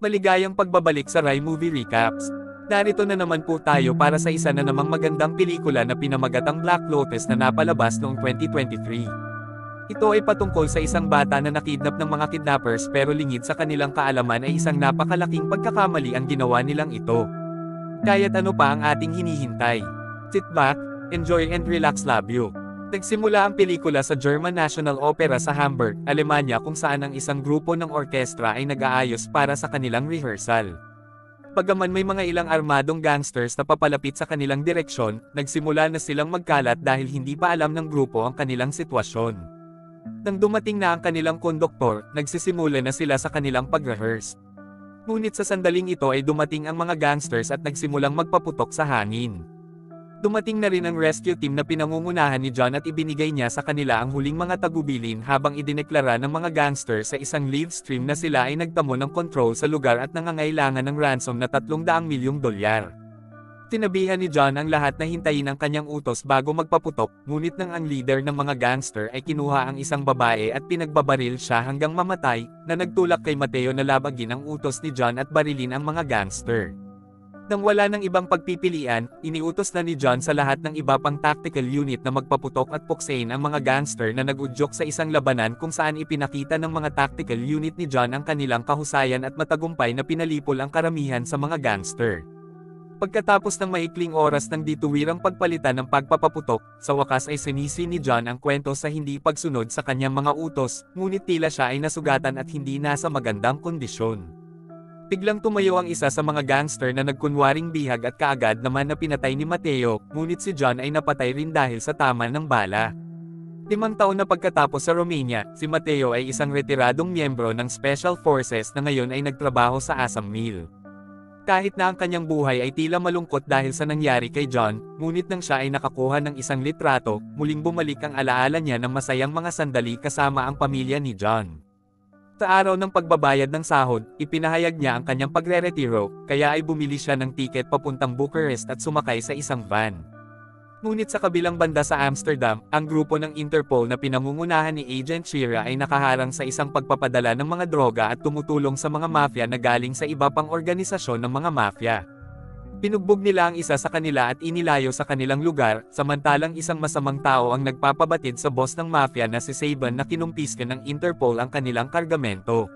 Maligayang pagbabalik sa Rai Movie Recaps. Narito na naman po tayo para sa isa na namang magandang pelikula na pinamagatang Black Lotus na napalabas noong 2023. Ito ay patungkol sa isang bata na nakidnap ng mga kidnappers pero lingid sa kanilang kaalaman ay isang napakalaking pagkakamali ang ginawa nilang ito. Kaya't ano pa ang ating hinihintay? Sit back, enjoy and relax, love you. Nagsimula ang pelikula sa German National Opera sa Hamburg, Alemanya kung saan ang isang grupo ng orkestra ay nag-aayos para sa kanilang rehearsal. Bagaman may mga ilang armadong gangsters na papalapit sa kanilang direksyon, nagsimula na silang magkalat dahil hindi pa alam ng grupo ang kanilang sitwasyon. Nang dumating na ang kanilang konduktor, nagsisimula na sila sa kanilang pag-rehearse. Ngunit sa sandaling ito ay dumating ang mga gangsters at nagsimulang magpaputok sa hangin. Dumating na rin ang rescue team na pinangungunahan ni John at ibinigay niya sa kanila ang huling mga tagubilin habang idineklara ng mga gangster sa isang live stream na sila ay nagtamo ng control sa lugar at nangangailangan ng ransom na $300 milyong. Tinabihan ni John ang lahat na hintayin ang kanyang utos bago magpaputok, ngunit nang ang leader ng mga gangster ay kinuha ang isang babae at pinagbabaril siya hanggang mamatay, na nagtulak kay Mateo na labagin ang utos ni John at barilin ang mga gangster. Nang wala ng ibang pagpipilian, iniutos na ni John sa lahat ng iba pang tactical unit na magpaputok at puksain ang mga gangster na nagudyok sa isang labanan kung saan ipinakita ng mga tactical unit ni John ang kanilang kahusayan at matagumpay na pinalipol ang karamihan sa mga gangster. Pagkatapos ng maikling oras ng dituwirang pagpalitan ng pagpapaputok, sa wakas ay sinisi ni John ang kwento sa hindi pagsunod sa kanyang mga utos, ngunit tila siya ay nasugatan at hindi nasa magandang kondisyon. Biglang tumayo ang isa sa mga gangster na nagkunwaring bihag at kaagad naman na pinatay ni Mateo, ngunit si John ay napatay rin dahil sa tama ng bala. 5 taon na pagkatapos sa Romania, si Mateo ay isang retiradong miyembro ng Special Forces na ngayon ay nagtrabaho sa Assam Mill. Kahit na ang kanyang buhay ay tila malungkot dahil sa nangyari kay John, ngunit nang siya ay nakakuha ng isang litrato, muling bumalik ang alaala niya ng masayang mga sandali kasama ang pamilya ni John. Sa araw ng pagbabayad ng sahod, ipinahayag niya ang kanyang pagre-retiro, kaya ay bumili siya ng tiket papuntang Bucharest at sumakay sa isang van. Ngunit sa kabilang banda sa Amsterdam, ang grupo ng Interpol na pinangungunahan ni Agent Shira ay nakaharang sa isang pagpapadala ng mga droga at tumutulong sa mga mafia na galing sa iba pang organisasyon ng mga mafia. Pinugbog nila ang isa sa kanila at inilayo sa kanilang lugar, samantalang isang masamang tao ang nagpapabatid sa boss ng mafia na si Saban na kinumpiske ng Interpol ang kanilang kargamento.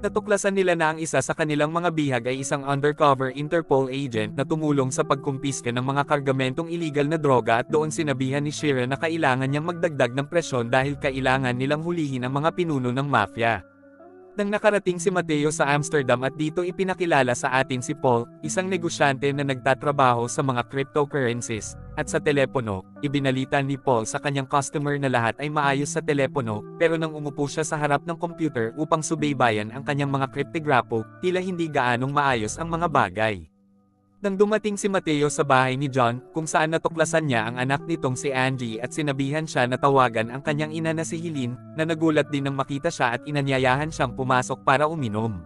Natuklasan nila na ang isa sa kanilang mga bihag ay isang undercover Interpol agent na tumulong sa pagkumpiske ng mga kargamentong iligal na droga at doon sinabihan ni Shira na kailangan niyang magdagdag ng presyon dahil kailangan nilang hulihin ang mga pinuno ng mafia. Nang nakarating si Mateo sa Amsterdam at dito ipinakilala sa atin si Paul, isang negosyante na nagtatrabaho sa mga cryptocurrencies, at sa telepono, ibinalita ni Paul sa kanyang customer na lahat ay maayos sa telepono, pero nang umupo siya sa harap ng computer upang subaybayan ang kanyang mga kriptograpo, tila hindi gaanong maayos ang mga bagay. Nang dumating si Mateo sa bahay ni John, kung saan natuklasan niya ang anak nitong si Angie at sinabihan siya na tawagan ang kanyang ina na si Helene, na nagulat din nang makita siya at inanyayahan siyang pumasok para uminom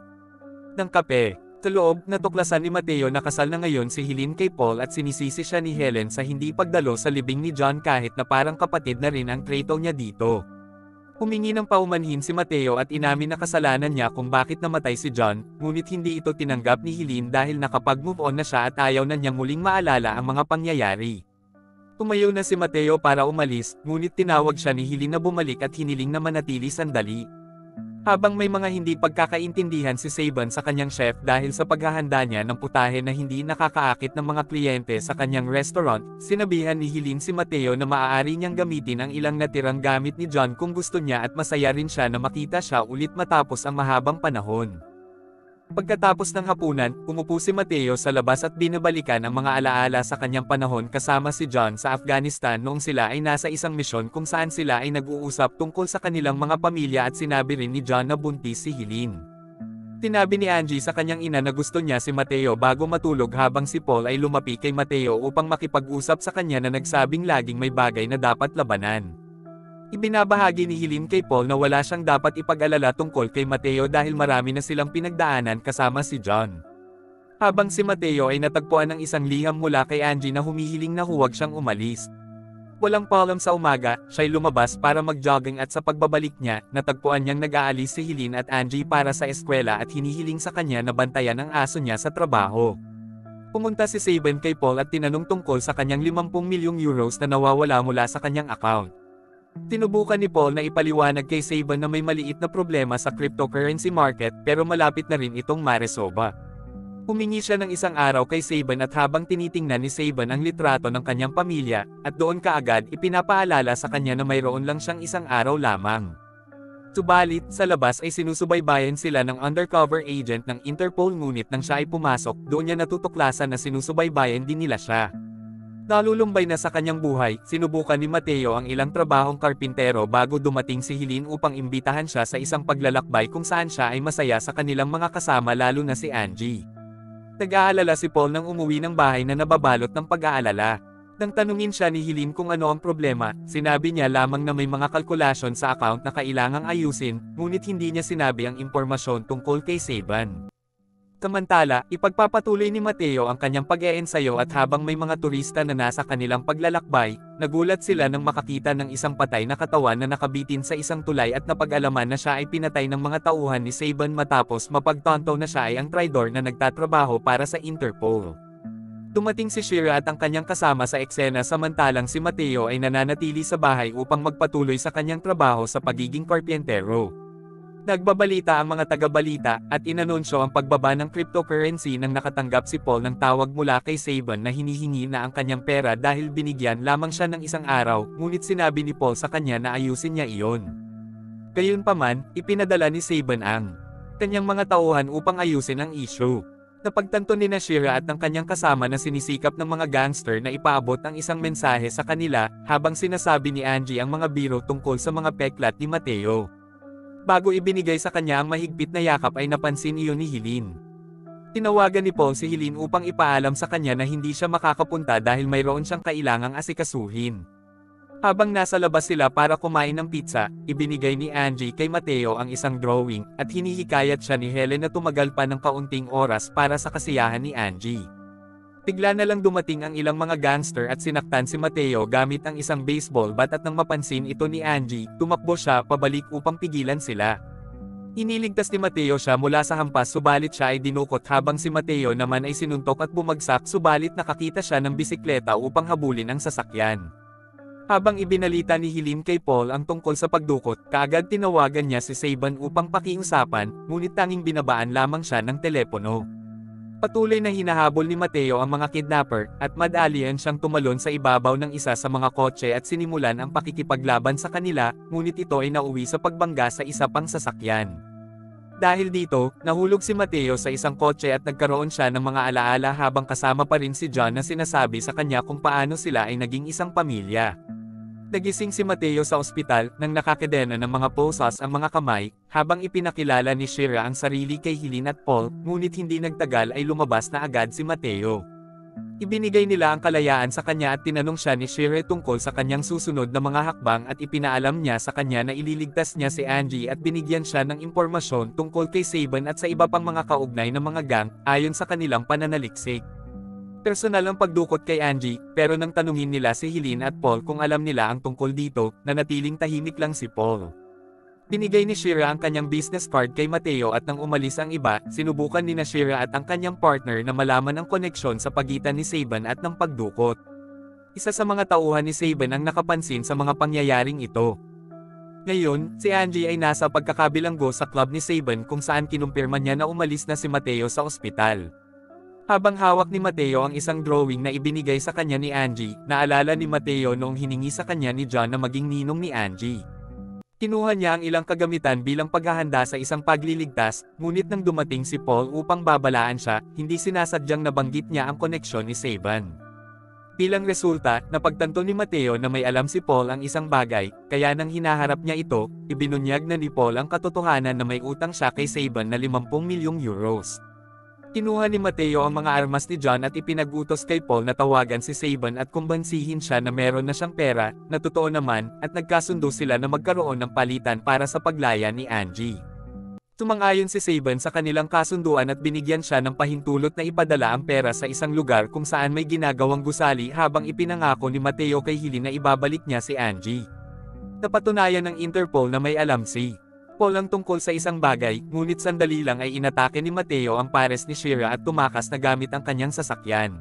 ng kape. Sa loob, natuklasan ni Mateo na kasal na ngayon si Helene kay Paul at sinisisi siya ni Helen sa hindi pagdalo sa libing ni John kahit na parang kapatid na rin ang traitor niya dito. Humingi ng paumanhin si Mateo at inamin na kasalanan niya kung bakit namatay si John, ngunit hindi ito tinanggap ni Helene dahil nakapag-move on na siya at ayaw na niyang muling maalala ang mga pangyayari. Tumayo na si Mateo para umalis, ngunit tinawag siya ni Helene na bumalik at hiniling na manatili sandali. Habang may mga hindi pagkakaintindihan si Saban sa kanyang chef dahil sa paghahanda niya ng putahe na hindi nakakaakit ng mga kliyente sa kanyang restaurant, sinabihan ni Helene si Mateo na maaari niyang gamitin ang ilang natirang gamit ni John kung gusto niya at masaya rin siya na makita siya ulit matapos ang mahabang panahon. Pagkatapos ng hapunan, umupo si Mateo sa labas at binabalikan ang mga alaala sa kanyang panahon kasama si John sa Afghanistan noong sila ay nasa isang misyon kung saan sila ay nag-uusap tungkol sa kanilang mga pamilya at sinabi rin ni John na buntis si Helene. Tinabi ni Angie sa kanyang ina na gusto niya si Mateo bago matulog habang si Paul ay lumapi kay Mateo upang makipag-usap sa kanya na nagsabing laging may bagay na dapat labanan. Ibinabahagi ni Helene kay Paul na wala siyang dapat ipag-alala tungkol kay Mateo dahil marami na silang pinagdaanan kasama si John. Habang si Mateo ay natagpuan ng isang liham mula kay Angie na humihiling na huwag siyang umalis. Walang paalam sa umaga, siya'y lumabas para mag-jogging at sa pagbabalik niya, natagpuan niyang nag-aalis si Helene at Angie para sa eskwela at hinihiling sa kanya na bantayan ang aso niya sa trabaho. Pumunta si Saban kay Paul at tinanong tungkol sa kanyang 50 milyong euros na nawawala mula sa kanyang account. Tinubukan ni Paul na ipaliwanag kay Saban na may maliit na problema sa cryptocurrency market pero malapit na rin itong maresolba. Humingi siya ng isang araw kay Saban at habang tinitingnan ni Saban ang litrato ng kanyang pamilya, at doon kaagad ipinapaalala sa kanya na mayroon lang siyang isang araw lamang. Subalit, sa labas ay sinusubaybayan sila ng undercover agent ng Interpol ngunit nang siya ay pumasok, doon niya natutuklasan na sinusubaybayan din nila siya. Nalulumbay na sa kanyang buhay, sinubukan ni Mateo ang ilang trabahong karpintero bago dumating si Helene upang imbitahan siya sa isang paglalakbay kung saan siya ay masaya sa kanilang mga kasama lalo na si Angie. Nag-aalala si Paul nang umuwi ng bahay na nababalot ng pag-aalala. Nang tanungin siya ni Helene kung ano ang problema, sinabi niya lamang na may mga kalkulasyon sa account na kailangang ayusin, ngunit hindi niya sinabi ang impormasyon tungkol kay Saban. Samantala, ipagpapatuloy ni Mateo ang kanyang pag-eensayo at habang may mga turista na nasa kanilang paglalakbay, nagulat sila nang makakita ng isang patay na katawan na nakabitin sa isang tulay at napag-alaman na siya ay pinatay ng mga tauhan ni Saban matapos mapagtanto na siya ay ang traidor na nagtatrabaho para sa Interpol. Dumating si Shira at ang kanyang kasama sa eksena samantalang si Mateo ay nananatili sa bahay upang magpatuloy sa kanyang trabaho sa pagiging karpintero. Nagbabalita ang mga taga-balita at inanunsyo ang pagbaba ng cryptocurrency nang nakatanggap si Paul ng tawag mula kay Saban na hinihingi na ang kanyang pera dahil binigyan lamang siya ng isang araw, ngunit sinabi ni Paul sa kanya na ayusin niya iyon. Gayunpaman, ipinadala ni Saban ang kanyang mga tauhan upang ayusin ang issue. Napagtanto ni Shira at ng kanyang kasama na sinisikap ng mga gangster na ipaabot ang isang mensahe sa kanila, habang sinasabi ni Angie ang mga biro tungkol sa mga peklat ni Mateo. Bago ibinigay sa kanya ang mahigpit na yakap ay napansin iyon ni Helene. Tinawagan ni Paul si Helene upang ipaalam sa kanya na hindi siya makakapunta dahil mayroon siyang kailangang asikasuhin. Habang nasa labas sila para kumain ng pizza, ibinigay ni Angie kay Mateo ang isang drawing, at hinihikayat siya ni Helen na tumagal pa ng kaunting oras para sa kasiyahan ni Angie. Bigla na lang dumating ang ilang mga gangster at sinaktan si Mateo gamit ang isang baseball bat at nang mapansin ito ni Angie, tumakbo siya pabalik upang pigilan sila. Iniligtas ni Mateo siya mula sa hampas subalit siya ay dinukot habang si Mateo naman ay sinuntok at bumagsak subalit nakakita siya ng bisikleta upang habulin ang sasakyan. Habang ibinalita ni Helene kay Paul ang tungkol sa pagdukot, kaagad tinawagan niya si Saban upang pakiusapan, ngunit tanging binabaan lamang siya ng telepono. Patuloy na hinahabol ni Mateo ang mga kidnapper, at madalian siyang tumalon sa ibabaw ng isa sa mga kotse at sinimulan ang pakikipaglaban sa kanila, ngunit ito ay nauwi sa pagbangga sa isa pang sasakyan. Dahil dito, nahulog si Mateo sa isang kotse at nagkaroon siya ng mga alaala habang kasama pa rin si John na sinasabi sa kanya kung paano sila ay naging isang pamilya. Nagising si Mateo sa ospital nang nakakadena ng mga posas ang mga kamay, habang ipinakilala ni Shira ang sarili kay Helene at Paul, ngunit hindi nagtagal ay lumabas na agad si Mateo. Ibinigay nila ang kalayaan sa kanya at tinanong siya ni Shira tungkol sa kanyang susunod na mga hakbang at ipinaalam niya sa kanya na ililigtas niya si Angie at binigyan siya ng impormasyon tungkol kay Saban at sa iba pang mga kaugnay ng mga gang, ayon sa kanilang pananaliksik. Personal ang pagdukot kay Angie, pero nang tanungin nila si Helene at Paul kung alam nila ang tungkol dito, nanatiling tahimik lang si Paul. Binigay ni Shira ang kanyang business card kay Mateo at nang umalis ang iba, sinubukan ni Shira at ang kanyang partner na malaman ang koneksyon sa pagitan ni Saban at ng pagdukot. Isa sa mga tauhan ni Saban ang nakapansin sa mga pangyayaring ito. Ngayon, si Angie ay nasa pagkakabilanggo sa club ni Saban kung saan kinumpirma niya na umalis na si Mateo sa ospital. Habang hawak ni Mateo ang isang drawing na ibinigay sa kanya ni Angie, naalala ni Mateo noong hiningi sa kanya ni John na maging ninong ni Angie. Kinuha niya ang ilang kagamitan bilang paghahanda sa isang pagliligtas, ngunit nang dumating si Paul upang babalaan siya, hindi sinasadyang nabanggit niya ang koneksyon ni Saban. Bilang resulta, napagtanto ni Mateo na may alam si Paul ang isang bagay, kaya nang hinaharap niya ito, ibinunyag na ni Paul ang katotohanan na may utang siya kay Saban na 50 milyong euros. Kinuha ni Mateo ang mga armas ni John at ipinag-utos kay Paul na tawagan si Saban at kumbansihin siya na meron na siyang pera, na totoo naman, at nagkasundo sila na magkaroon ng palitan para sa paglaya ni Angie. Sumang-ayon si Saban sa kanilang kasunduan at binigyan siya ng pahintulot na ipadala ang pera sa isang lugar kung saan may ginagawang gusali habang ipinangako ni Mateo kay Hilin na ibabalik niya si Angie. Napatunayan ng Interpol na may alam si Paul ang tungkol sa isang bagay, ngunit sandali lang ay inatake ni Mateo ang pares ni Shira at tumakas na gamit ang kanyang sasakyan.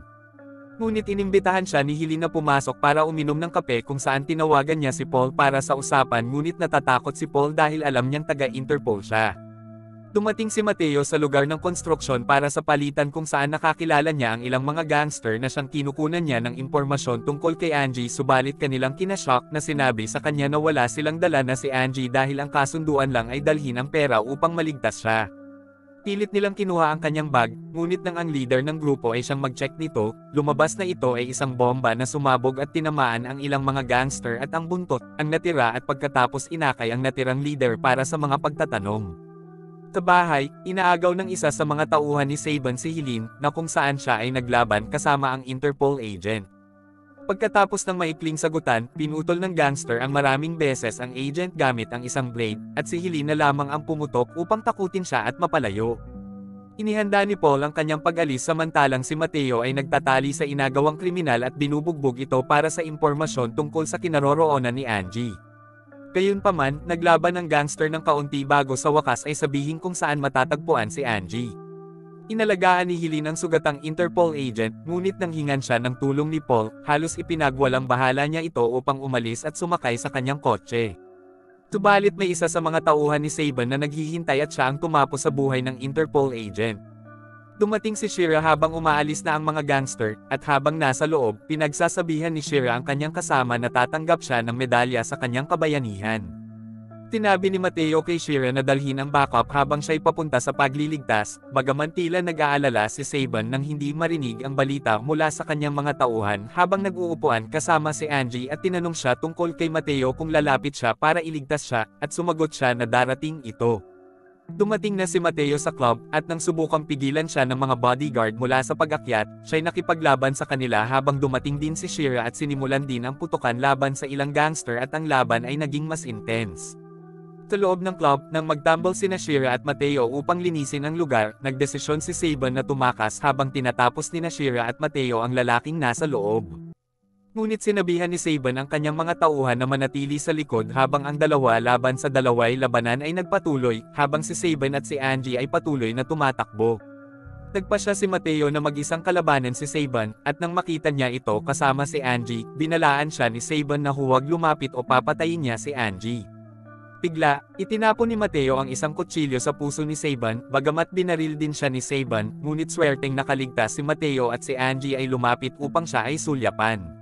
Ngunit inimbitahan siya ni Hilin na pumasok para uminom ng kape kung saan tinawagan niya si Paul para sa usapan ngunit natatakot si Paul dahil alam niyang taga-Interpol siya. Dumating si Mateo sa lugar ng konstruksyon para sa palitan kung saan nakakilala niya ang ilang mga gangster na siyang kinukunan niya ng impormasyon tungkol kay Angie subalit kanilang kinashock na sinabi sa kanya na wala silang dala na si Angie dahil ang kasunduan lang ay dalhin ang pera upang maligtas siya. Pilit nilang kinuha ang kanyang bag, ngunit nang ang leader ng grupo ay siyang mag-check nito, lumabas na ito ay isang bomba na sumabog at tinamaan ang ilang mga gangster at ang buntot, ang natira at pagkatapos inakay ang natirang leader para sa mga pagtatanong. Sa bahay, inaagaw ng isa sa mga tauhan ni Saban si Hilin na kung saan siya ay naglaban kasama ang Interpol agent. Pagkatapos ng maikling sagutan, pinutol ng gangster ang maraming beses ang agent gamit ang isang blade, at si Hilin na lamang ang pumutok upang takutin siya at mapalayo. Inihanda ni Paul ang kanyang pag-alis samantalang si Mateo ay nagtatali sa inagawang kriminal at binubugbog ito para sa impormasyon tungkol sa kinaroroonan ni Angie. Gayunpaman, naglaban ang gangster ng kaunti bago sa wakas ay sabihin kung saan matatagpuan si Angie. Inalagaan ni Hilin ang sugatang Interpol agent, ngunit nang hingan siya ng tulong ni Paul, halos ipinagwalang bahala niya ito upang umalis at sumakay sa kanyang kotse. Subalit may isa sa mga tauhan ni Saban na naghihintay at siya ang tumapos sa buhay ng Interpol agent. Dumating si Shira habang umaalis na ang mga gangster, at habang nasa loob, pinagsasabihan ni Shira ang kanyang kasama na tatanggap siya ng medalya sa kanyang kabayanihan. Tinabi ni Mateo kay Shira na dalhin ang backup habang siya'y papunta sa pagliligtas, bagaman tila nag-aalala si Saban nang hindi marinig ang balita mula sa kanyang mga tauhan habang nag-uupuan kasama si Angie at tinanong siya tungkol kay Mateo kung lalapit siya para iligtas siya, at sumagot siya na darating ito. Dumating na si Mateo sa club, at nang subukang pigilan siya ng mga bodyguard mula sa pag-akyat, siya'y nakipaglaban sa kanila habang dumating din si Shira at sinimulan din ang putukan laban sa ilang gangster at ang laban ay naging mas intense. Sa loob ng club, nang magtambol sina Shira at Mateo upang linisin ang lugar, nagdesisyon si Saban na tumakas habang tinatapos ni Shira at Mateo ang lalaking nasa loob. Ngunit sinabihan ni Saban ang kanyang mga tauhan na manatili sa likod habang ang dalawa laban sa dalaway labanan ay nagpatuloy, habang si Saban at si Angie ay patuloy na tumatakbo. Nagpasya si Mateo na mag-isang kalabanan si Saban, at nang makita niya ito kasama si Angie, binalaan siya ni Saban na huwag lumapit o papatayin niya si Angie. Bigla, itinapon ni Mateo ang isang kutsilyo sa puso ni Saban, bagamat binaril din siya ni Saban, ngunit swerteng nakaligtas si Mateo at si Angie ay lumapit upang siya ay sulyapan.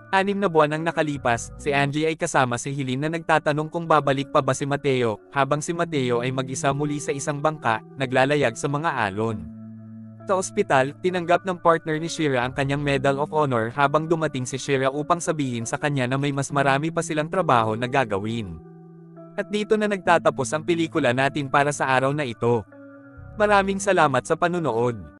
6 na buwan ang nakalipas, si Angie ay kasama si Hilin na nagtatanong kung babalik pa ba si Mateo, habang si Mateo ay mag-isa muli sa isang bangka, naglalayag sa mga alon. Sa ospital, tinanggap ng partner ni Shira ang kanyang Medal of Honor habang dumating si Shira upang sabihin sa kanya na may mas marami pa silang trabaho na gagawin. At dito na nagtatapos ang pelikula natin para sa araw na ito. Maraming salamat sa panunood.